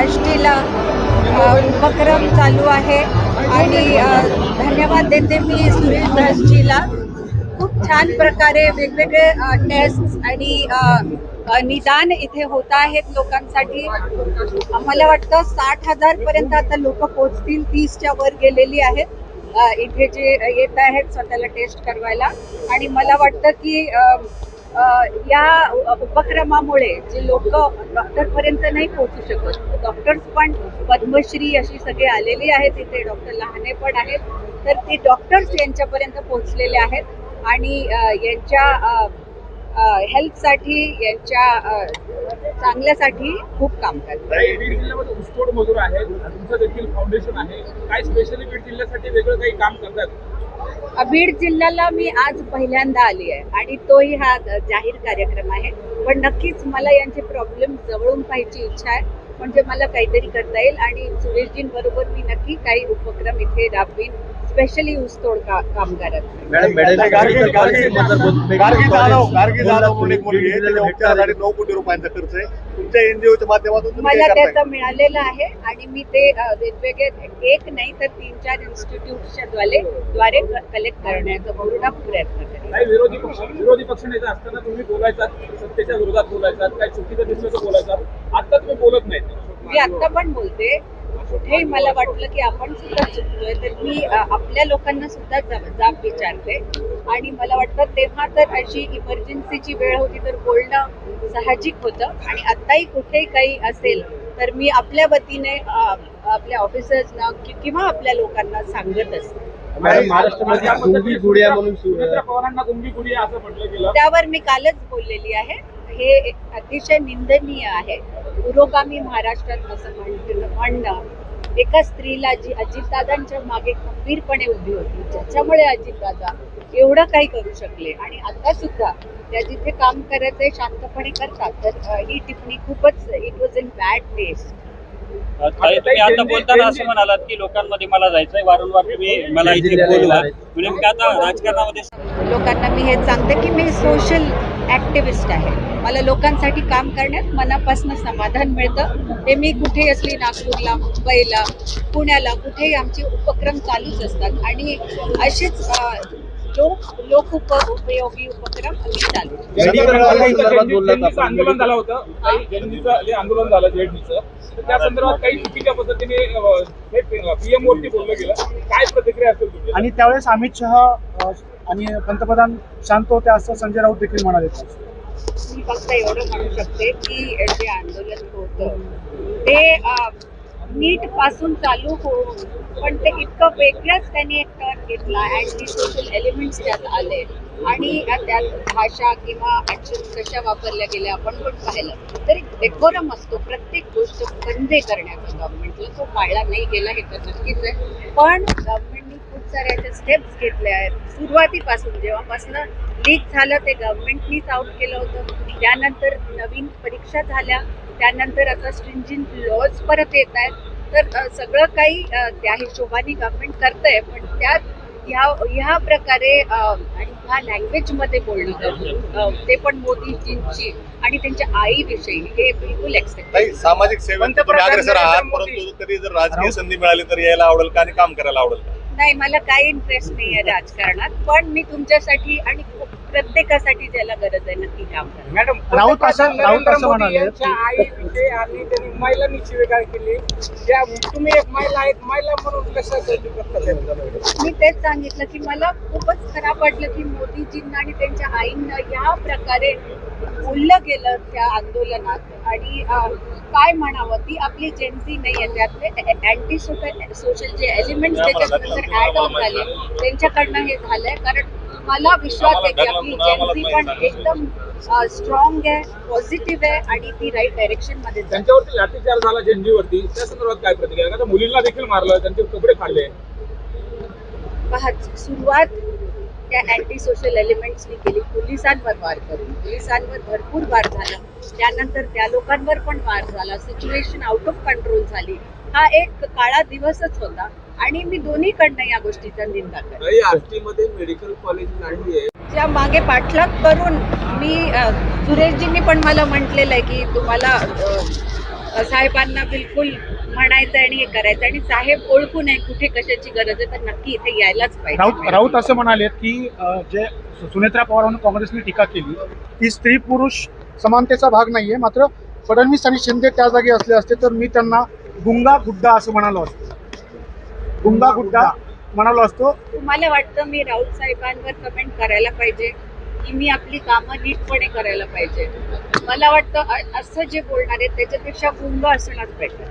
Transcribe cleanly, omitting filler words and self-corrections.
आष्टीला उपक्रम चालू आहे आणि धन्यवाद देते मी सुरेश दासजीला. खूप छान प्रकारे वेगवेगळे टेस्ट आणि निदान इथे होत आहेत लोकांसाठी. मला वाटतं 60,000 पर्यंत आता लोक पोहोचतील, 30च्या वर गेलेली आहेत इथे जे येत आहेत स्वतःला टेस्ट करवायला. आणि मला वाटतं की या उपक्रमामुळे जे लोक डॉक्टरपर्यंत नाही पोहोचू शकत, डॉक्टर्स पण पद्मश्री अशी सगळे आलेली आहेत इथे, डॉक्टर लहाने पण आहेत, तर ते डॉक्टर्स यांच्यापर्यंत पोहोचलेले आहेत आणि यांच्या हेल्थसाठी, यांच्या चांगल्यासाठी खूप काम करतात. बीड जिल्ह्यामध्ये ऊसतोड मजूर आहेत, तुमचं देखील फाउंडेशन आहे, काय स्पेशली बीड जिल्ह्यासाठी वेगळं काही काम करतात? बीड जिल्ह्याला मी आज पहिल्यांदा आली आहे आणि तोही हा जाहीर कार्यक्रम आहे. पण नक्कीच मला यांचे प्रॉब्लेम जवळून पाहायची इच्छा आहे, म्हणजे मला काहीतरी करता येईल आणि सुरेशजींबरोबर मी नक्की काही उपक्रम इथे राबवीन, स्पेशली ऊसतोड कामगारांसाठी. मला त्याचा मिळालेला आहे आणि मी ते वेगवेगळे एक नाही तर 3-4 इन्स्टिट्यूटच्या द्वारे कलेक्ट करण्याचा पूर्ण प्रयत्न करेन. विरोधी पक्ष नेता असताना तुम्ही बोलायचात, सत्तेच्या विरोधात बोलायचात, काय चुकीचं दिसलं तर बोलायचात, आता तुम्ही बोलत नाही. मी आता पण बोलते, कुठेही मला वाटलं की आपण सुद्धा चुकतोय तर मी आपल्या लोकांना सुद्धा जाब विचारते. आणि मला वाटतं तेव्हा तर अशी इमर्जन्सीची वेळ होती तर बोलणं साहजिक होतं आणि आत्ताही कुठेही काही असेल तर मी आपल्या वतीने आपल्या ऑफिसर्सना किंवा आपल्या लोकांना सांगत असते. त्यावर मी कालच बोललेली आहे. हे अतिशय निंदनीय आहे. पुरोगामी महाराष्ट्रात असं म्हणणं एका स्त्रीला जी अजितदादांच्या मागे खंबीरपणे उभी होती, ज्याच्यामुळे अजितदादा एवढं काही करू शकले आणि आता सुद्धा त्या जिथे काम करायचंय शांतपणे करतात, तर ही टिप्पणी खूपच it was in bad taste. तुम्ही आता बोलताना असं म्हणालात की लोकांमध्ये मला जायचंय, वारंवार तुम्ही मला इथे बोलवा, म्हणजे आता राजकारणामध्ये लोकांना मी हे सांगते की मी सोशल ॲक्टिव्हिस्ट आहे. मला लोकांसाठी काम करण्यात मनापासून समाधान मिळतं. ते मी कुठेही असली, नागपूरला, मुंबईला, पुण्याला, कुठेही आमचे उपक्रम चालूच असतात आणि असेच उपयोगी उपक्रम चालू. आंदोलन झालं होतं, आंदोलन झालं जेडनीचं, त्या संदर्भात काही चुकीच्या पद्धतीने पीएम वरती बोललं गेलं, काय प्रतिक्रिया असेल तुमची? आणि त्यावेळेस अमित शहा आणि पंतप्रधान शांत होते असं संजय राऊत देखील म्हणाले. मी फक्त एवढं म्हणू शकते की जे आंदोलन होतं ते नीट पासून चालू होऊन पण ते इतकं वेगळंच त्यांनी एक टर्न घेतला. अँटी सोशल एलिमेंट्स त्यात आले आणि त्यात भाषा किंवा ऍक्शन कशा वापरल्या गेल्या आपण पण पाहिलं. तरी डेकोरम असतो प्रत्येक गोष्ट बंद करण्याचा गव्हर्नमेंटला, तो पाळला नाही गेला हे तर नक्कीच आहे. पण गव्हर्नमेंटनी खूप साऱ्या अशा स्टेप्स घेतल्या आहेत सुरुवातीपासून. जेव्हापासून लीक झालं ते गव्हर्नमेंटनीच आउट केलं होतं. त्यानंतर नवीन परीक्षा झाल्या, त्यानंतर आता स्ट्रिंजिंट लॉज परत येत आहेत. तर सगळं काही त्या हिशोबाने गव्हर्नमेंट करतंय. पण त्यात ह्या प्रकारे आणि ह्या लँग्वेजमध्ये बोलणं, ते पण मोदीजींची आणि त्यांच्या आईविषयी, हे बिलकुल एक्सेप्ट नाही. सामाजिक सेवेत अग्रेसर आहात, परंतु कधी जर राजकीय संधी मिळाली तर यायला आवडेल का आणि काम करायला आवडेल का? नाही, मला काही इंटरेस्ट नाही आहे राजकारणात, पण मी तुमच्यासाठी आणि प्रत्येकासाठी ज्याला गरज आहे नक्की काम करेन. मॅडम, राऊत असं म्हणाले, आईविषयी आणि त्यांनी महिलांनी शिवीगाळ केली, तुम्ही एक महिला म्हणून कशासाठी करता? मी तेच सांगितलं की मला खूपच खराब वाटलं की मोदीजींना आणि त्यांच्या आईंना या प्रकारे बोललं गेलं त्या आंदोलनात. आणि काय म्हणावं, ती आपली जेन्सी नाही आहे, त्यातले अँटी सोशल जे एलिमेंट्स त्याच्यानंतर ऍड ऑन झाले त्यांच्याकडनं हे झालंय. कारण मला विश्वास आहे की आपली जेन्सी पण एकदम स्ट्रॉंग आहे, पॉझिटिव्ह आहे आणि ती राईट डायरेक्शन मध्ये. त्यांच्यावरती लाठीचार्ज झाला जेनजीवरती, त्या संदर्भात काय प्रतिक्रिया? आता मुलींना देखील मारलं, त्यांचे कपडे फाडले. पहा, सुरुवात त्या अँटी सोशल एलिमेंट्सनी केली, पोलिसांवर वार करून. पोलिसांवर भरपूर वार झाला, त्यानंतर त्या लोकांवर पण वार झाला, सिच्युएशन आउट ऑफ कंट्रोल झाली. हा एक काळा दिवसच होता आणि मी दोन्हीकडनं या गोष्टीचा निंदा करते. आष्टीमध्ये मेडिकल कॉलेज नाहीये, त्या मागे पाठलाग करून मी सुरेशजींनी पण मला म्हटलेलं आहे की तुम्हाला साहेबांना बिलकुल म्हणायचं आणि हे करायचं आणि साहेब ओळखून आहे कुठे कशाची गरज आहे तर नक्की इथे यायलाच पाहिजे. राऊत असं म्हणाले की जे सुनेत्रा पवारांवर काँग्रेसने टीका केली की स्त्री पुरुष समानतेचा भाग नाहीये, मात्र फडणवीस आणि शिंदे त्या जागी असले असते तर मी त्यांना गुंगा गुड्डा असं म्हणालो असतो. गुंगा गुड्डा म्हणालो असतो. तुम्हाला वाटतं मी राऊत साहेबांवर कमेंट करायला पाहिजे की मी आपली कामं नीटपणे करायला पाहिजे? मला वाटतं असं जे बोलणार आहे त्याच्यापेक्षा गुंग असणंच बेटर.